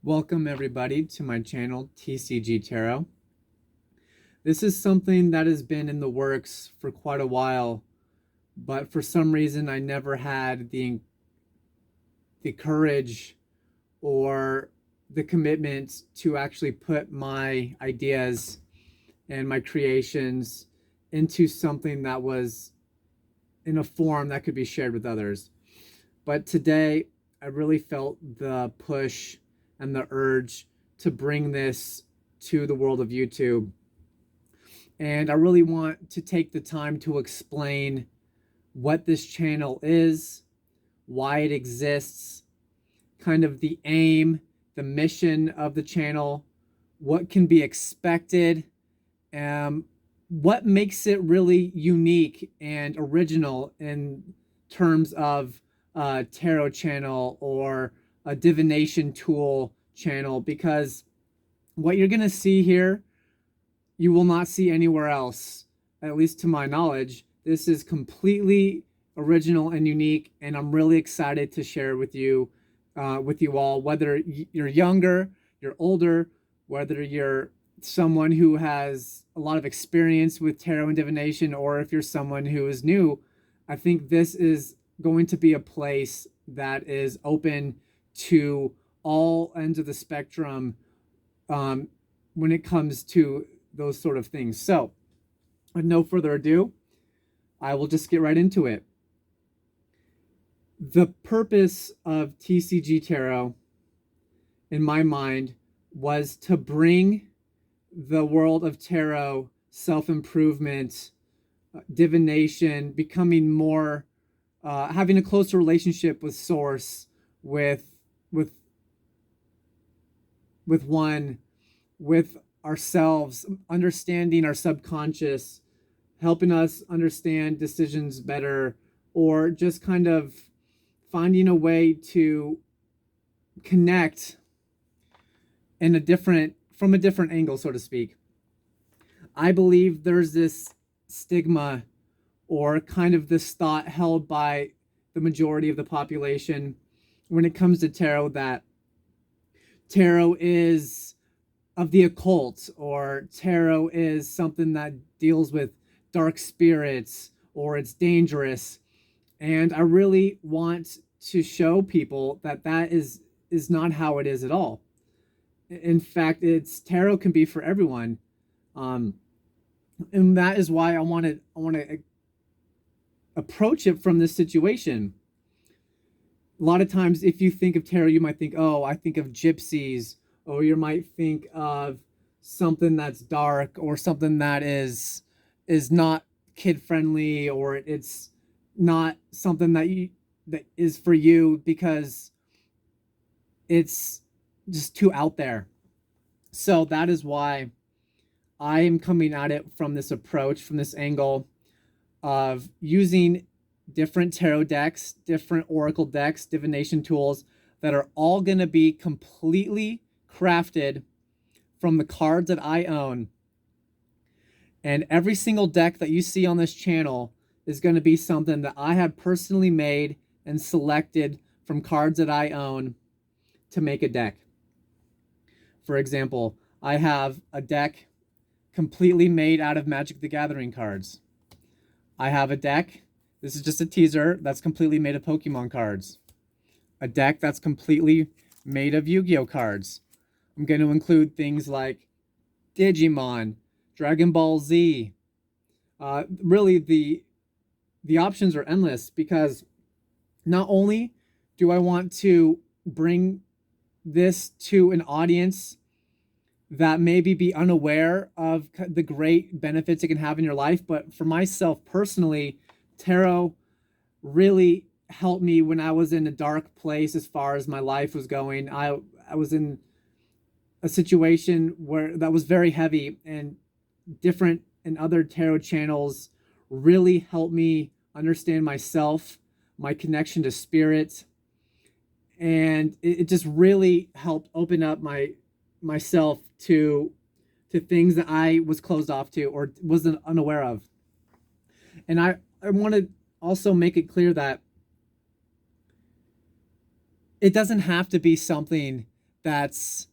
Welcome everybody to my channel, TCG Tarot. This is something that has been in the works for quite a while, but for some reason I never had the courage or the commitment to actually put my ideas and my creations into something that was in a form that could be shared with others. But today I really felt the push and the urge to bring this to the world of YouTube. And I really want to take the time to explain what this channel is, why it exists, kind of the aim, the mission of the channel, what can be expected, what makes it really unique and original in terms of a tarot channel or a divination tool channel, because what you're going to see here, you will not see anywhere else, at least to my knowledge. This is completely original and unique, and I'm really excited to share with you all, whether you're younger, you're older, whether you're someone who has a lot of experience with tarot and divination, or if you're someone who is new. I think this is going to be a place that is open to all ends of the spectrum when it comes to those sort of things. So, with no further ado, I will just get right into it. The purpose of TCG Tarot, in my mind, was to bring the world of tarot, self-improvement, divination, becoming more, having a closer relationship with Source, with one, with ourselves, understanding our subconscious, helping us understand decisions better, or just kind of finding a way to connect in from a different angle, so to speak. I believe there's this stigma, or kind of this thought held by the majority of the population when it comes to tarot, that tarot is of the occult, or tarot is something that deals with dark spirits, or it's dangerous. And I really want to show people that that is not how it is at all. In fact, tarot can be for everyone, and that is why I want to approach it from this situation. A lot of times, if you think of tarot, you might think, oh, I think of gypsies, or you might think of something that's dark, or something that is not kid friendly, or it's not something that is for you because it's just too out there. So that is why I am coming at it from this approach, from this angle of using different tarot decks, different oracle decks, divination tools that are all going to be completely crafted from the cards that I own. And every single deck that you see on this channel is going to be something that I have personally made and selected from cards that I own to make a deck. For example, I have a deck completely made out of Magic the Gathering cards. I have a deck, this is just a teaser, that's completely made of Pokemon cards. A deck that's completely made of Yu-Gi-Oh cards. I'm going to include things like Digimon, Dragon Ball Z. Really, the options are endless, because not only do I want to bring this to an audience that maybe be unaware of the great benefits it can have in your life, but for myself personally, tarot really helped me when I was in a dark place as far as my life was going. I was in a situation where that was very heavy, and different and other tarot channels really helped me understand myself, my connection to spirit, and it just really helped open up myself to things that I was closed off to or wasn't unaware of. And I want to also make it clear that it doesn't have to be something that's,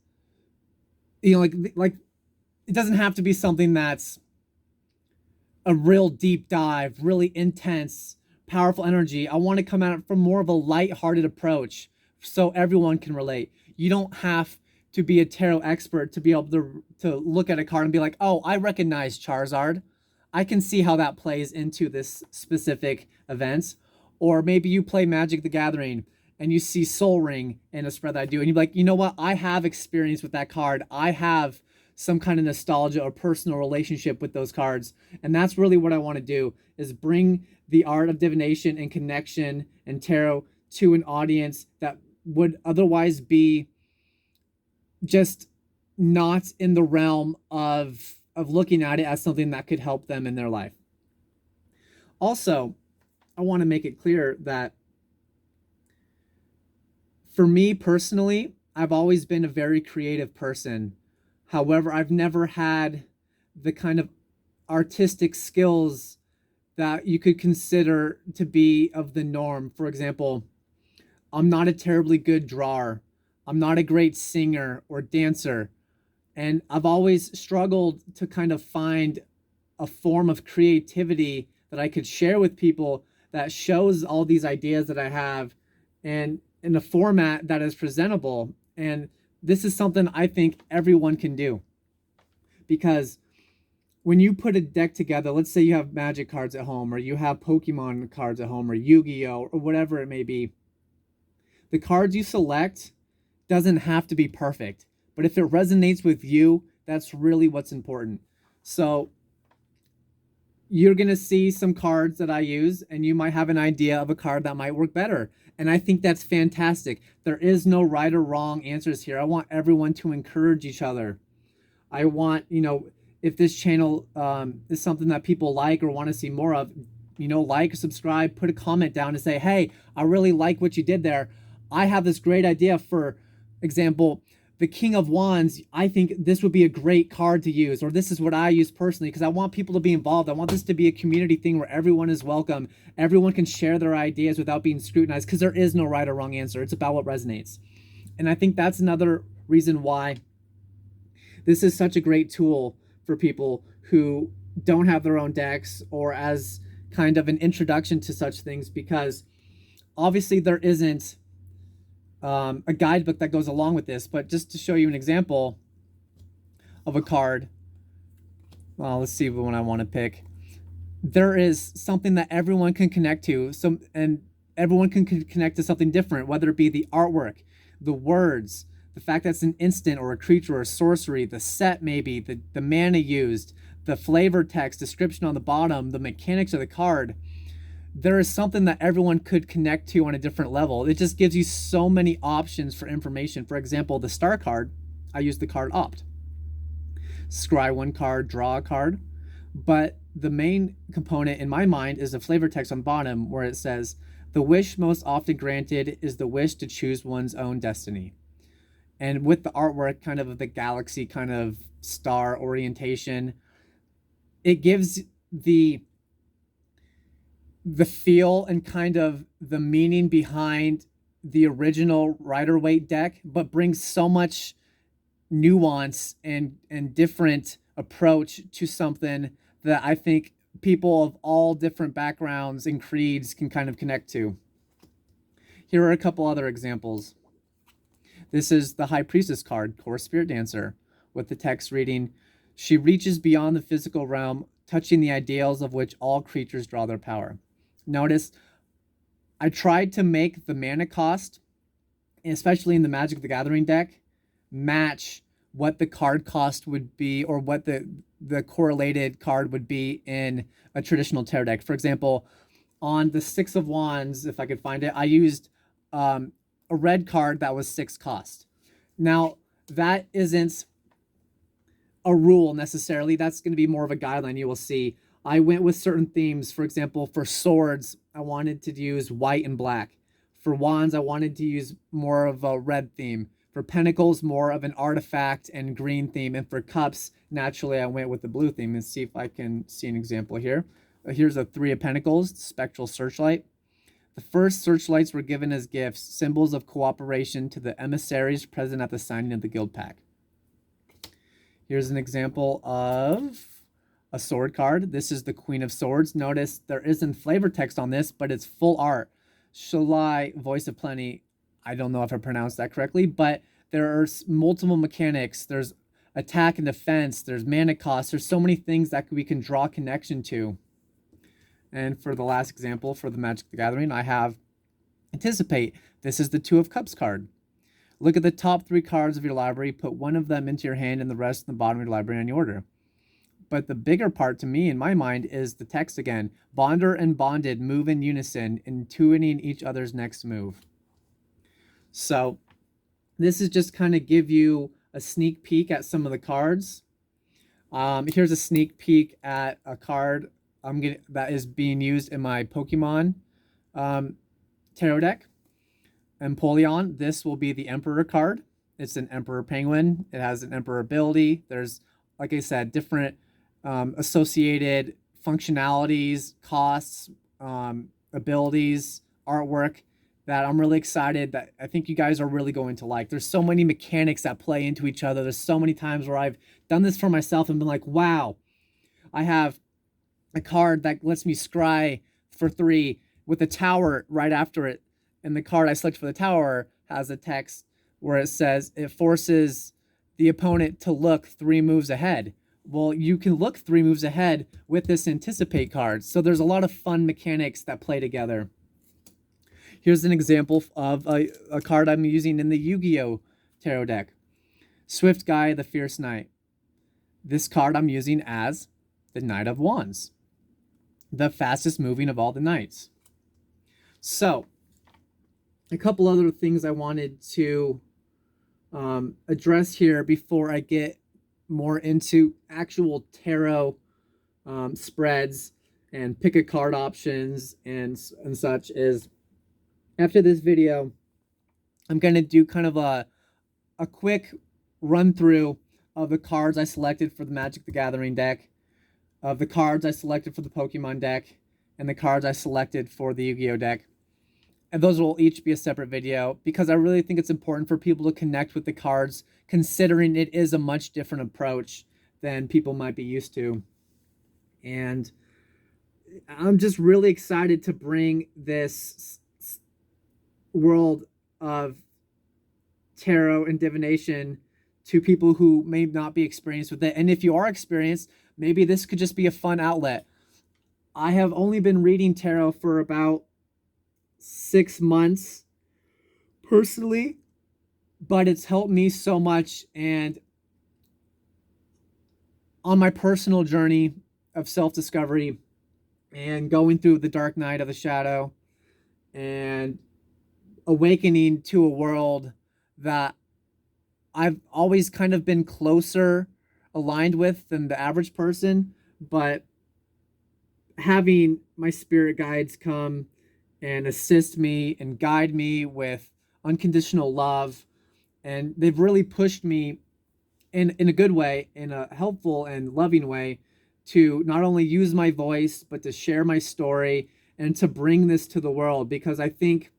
you know, like it doesn't have to be something that's a real deep dive, really intense, powerful energy. I want to come at it from more of a light-hearted approach so everyone can relate. You don't have to be a tarot expert to be able to look at a card and be like, oh, I recognize Charizard. I can see how that plays into this specific event. Or maybe you play Magic the Gathering and you see Soul Ring in a spread that I do, and you're like, you know what? I have experience with that card. I have some kind of nostalgia or personal relationship with those cards. And that's really what I want to do, is bring the art of divination and connection and tarot to an audience that would otherwise be just not in the realm of looking at it as something that could help them in their life. Also, I want to make it clear that for me personally, I've always been a very creative person. However, I've never had the kind of artistic skills that you could consider to be of the norm. For example, I'm not a terribly good drawer. I'm not a great singer or dancer. And I've always struggled to kind of find a form of creativity that I could share with people that shows all these ideas that I have and in a format that is presentable. And this is something I think everyone can do, because when you put a deck together, let's say you have Magic cards at home, or you have Pokemon cards at home, or Yu-Gi-Oh, or whatever it may be, the cards you select doesn't have to be perfect, but if it resonates with you, that's really what's important. So you're going to see some cards that I use, and you might have an idea of a card that might work better. And I think that's fantastic. There is no right or wrong answers here. I want everyone to encourage each other. I want, if this channel is something that people like or want to see more of, like or subscribe, put a comment down and say, hey, I really like what you did there. I have this great idea. For example, the King of Wands, I think this would be a great card to use, or this is what I use personally, because I want people to be involved. I want this to be a community thing where everyone is welcome. Everyone can share their ideas without being scrutinized, because there is no right or wrong answer. It's about what resonates. And I think that's another reason why this is such a great tool for people who don't have their own decks, or as kind of an introduction to such things, because obviously there isn't a guidebook that goes along with this. But just to show you an example of a card, well, let's see the one I want to pick. There is something that everyone can connect to, and everyone can connect to something different, whether it be the artwork, the words, the fact that it's an instant or a creature or a sorcery, the set maybe, the mana used, the flavor text, description on the bottom, the mechanics of the card. There is something that everyone could connect to on a different level. It just gives you so many options for information. For example, the star card, I use the card opt. Scry one card, draw a card. But the main component in my mind is the flavor text on the bottom, where it says, the wish most often granted is the wish to choose one's own destiny. And with the artwork, kind of the galaxy kind of star orientation, it gives the feel and kind of the meaning behind the original Rider-Waite deck, but brings so much nuance and different approach to something that I think people of all different backgrounds and creeds can kind of connect to. Here are a couple other examples. This is the High Priestess card, Core Spirit Dancer, with the text reading, she reaches beyond the physical realm, touching the ideals of which all creatures draw their power. Notice, I tried to make the mana cost, especially in the Magic the Gathering deck, match what the card cost would be, or what the correlated card would be in a traditional tarot deck. For example, on the Six of Wands, if I could find it, I used a red card that was 6 cost. Now, that isn't a rule necessarily. That's going to be more of a guideline you will see. I went with certain themes. For example, for swords, I wanted to use white and black. For wands, I wanted to use more of a red theme. For pentacles, more of an artifact and green theme. And for cups, naturally, I went with the blue theme. Let's see if I can see an example here. Here's a 3 of Pentacles, Spectral Searchlight. The first searchlights were given as gifts, symbols of cooperation to the emissaries present at the signing of the guild pack. Here's an example of a sword card. This is the Queen of Swords. Notice there isn't flavor text on this, but it's full art. Shalai, Voice of Plenty. I don't know if I pronounced that correctly, but there are multiple mechanics. There's attack and defense. There's mana cost. There's so many things that we can draw connection to. And for the last example, for the Magic the Gathering, I have Anticipate. This is the Two of Cups card. Look at the top 3 cards of your library, put one of them into your hand and the rest in the bottom of your library in any order. But the bigger part to me, in my mind, is the text again. Bonder and bonded move in unison, intuiting each other's next move. So this is just kind of give you a sneak peek at some of the cards. Here's a sneak peek at a card that is being used in my Pokemon tarot deck. Empoleon, this will be the Emperor card. It's an Emperor Penguin. It has an Emperor ability. There's, like I said, different associated functionalities, costs, abilities, artwork that I'm really excited that I think you guys are really going to like. There's so many mechanics that play into each other. There's so many times where I've done this for myself and been like, wow, I have a card that lets me scry for 3 with a tower right after it. And the card I select for the tower has a text where it says it forces the opponent to look 3 moves ahead. Well, you can look 3 moves ahead with this Anticipate card. So there's a lot of fun mechanics that play together. Here's an example of a card I'm using in the Yu-Gi-Oh! Tarot deck. Swift Guy, the Fierce Knight. This card I'm using as the Knight of Wands, the fastest moving of all the knights. So, a couple other things I wanted to address here before I get more into actual tarot spreads and pick a card options and such is, after this video, I'm going to do kind of a quick run through of the cards I selected for the Magic the Gathering deck, of the cards I selected for the Pokemon deck, and the cards I selected for the Yu-Gi-Oh deck. And those will each be a separate video because I really think it's important for people to connect with the cards, considering it is a much different approach than people might be used to. And I'm just really excited to bring this world of tarot and divination to people who may not be experienced with it. And if you are experienced, maybe this could just be a fun outlet. I have only been reading tarot for about 6 months personally, but it's helped me so much. And on my personal journey of self-discovery and going through the dark night of the shadow and awakening to a world that I've always kind of been closer aligned with than the average person, but having my spirit guides come and assist me and guide me with unconditional love, and they've really pushed me in a good way, in a helpful and loving way, to not only use my voice, but to share my story and to bring this to the world, because I think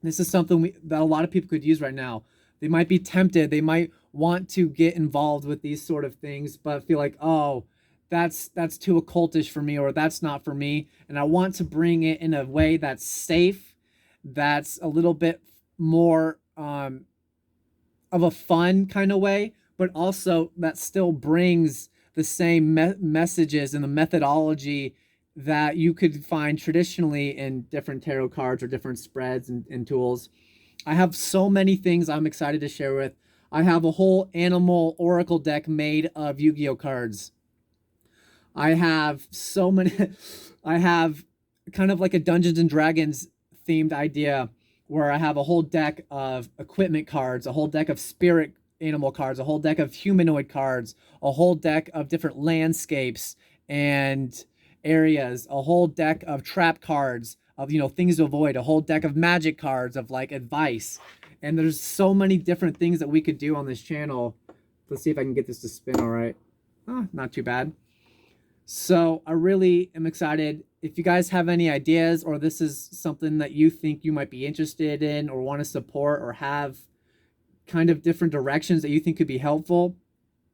this is something that a lot of people could use right now. They might be tempted. They might want to get involved with these sort of things, but feel like, oh, that's too occultish for me, or that's not for me. And I want to bring it in a way that's safe, that's a little bit more of a fun kind of way, but also that still brings the same messages and the methodology that you could find traditionally in different tarot cards or different spreads and tools. I have so many things I'm excited to share with. I have a whole animal oracle deck made of Yu-Gi-Oh cards. I have so many. I have kind of like a Dungeons and Dragons themed idea where I have a whole deck of equipment cards, a whole deck of spirit animal cards, a whole deck of humanoid cards, a whole deck of different landscapes and areas, a whole deck of trap cards, of, you know, things to avoid, a whole deck of magic cards of like advice. And there's so many different things that we could do on this channel. Let's see if I can get this to spin all right. Not too bad. So I really am excited. If you guys have any ideas, or this is something that you think you might be interested in or want to support, or have kind of different directions that you think could be helpful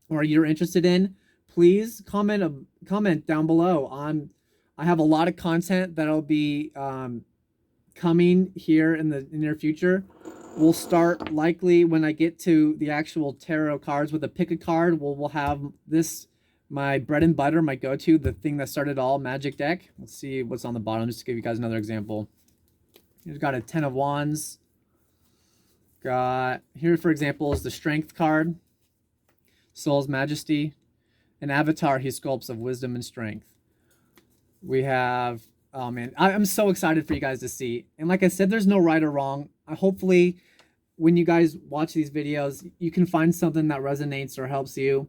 or you're interested in, please comment down below. I have a lot of content that'll be coming here in the near future. We'll start likely when I get to the actual tarot cards with a pick a card. We'll have this, my bread and butter, my go-to, the thing that started all, magic deck. Let's see what's on the bottom, just to give you guys another example. We've got a 10 of Wands. Got here, for example, is the Strength card, Soul's Majesty, an avatar he sculpts of wisdom and strength. We have, oh man, I'm so excited for you guys to see. And like I said, there's no right or wrong. Hopefully, when you guys watch these videos, you can find something that resonates or helps you.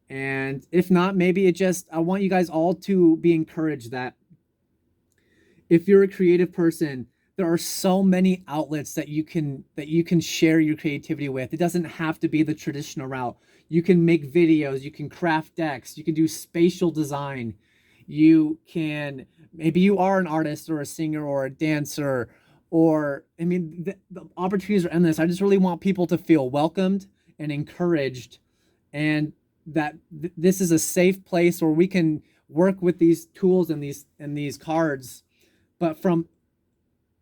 And if not, maybe I want you guys all to be encouraged that if you're a creative person, there are so many outlets that you can share your creativity with. It doesn't have to be the traditional route. You can make videos, you can craft decks, you can do spatial design. Maybe you are an artist or a singer or a dancer, or, I mean, the opportunities are endless. I just really want people to feel welcomed and encouraged, and that this is a safe place where we can work with these tools and these cards, but from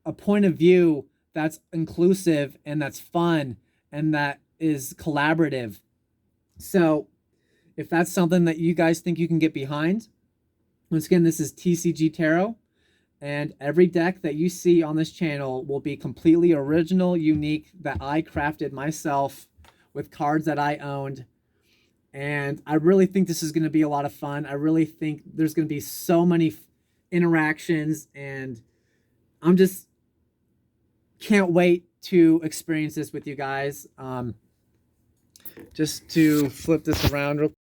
a point of view that's inclusive and that's fun and that is collaborative. So if that's something that you guys think you can get behind, once again, this is TCG Tarot, and every deck that you see on this channel will be completely original, unique, that I crafted myself with cards that I owned. And I really think this is going to be a lot of fun. I really think there's going to be so many interactions, and I'm just can't wait to experience this with you guys. Just to flip this around real quick.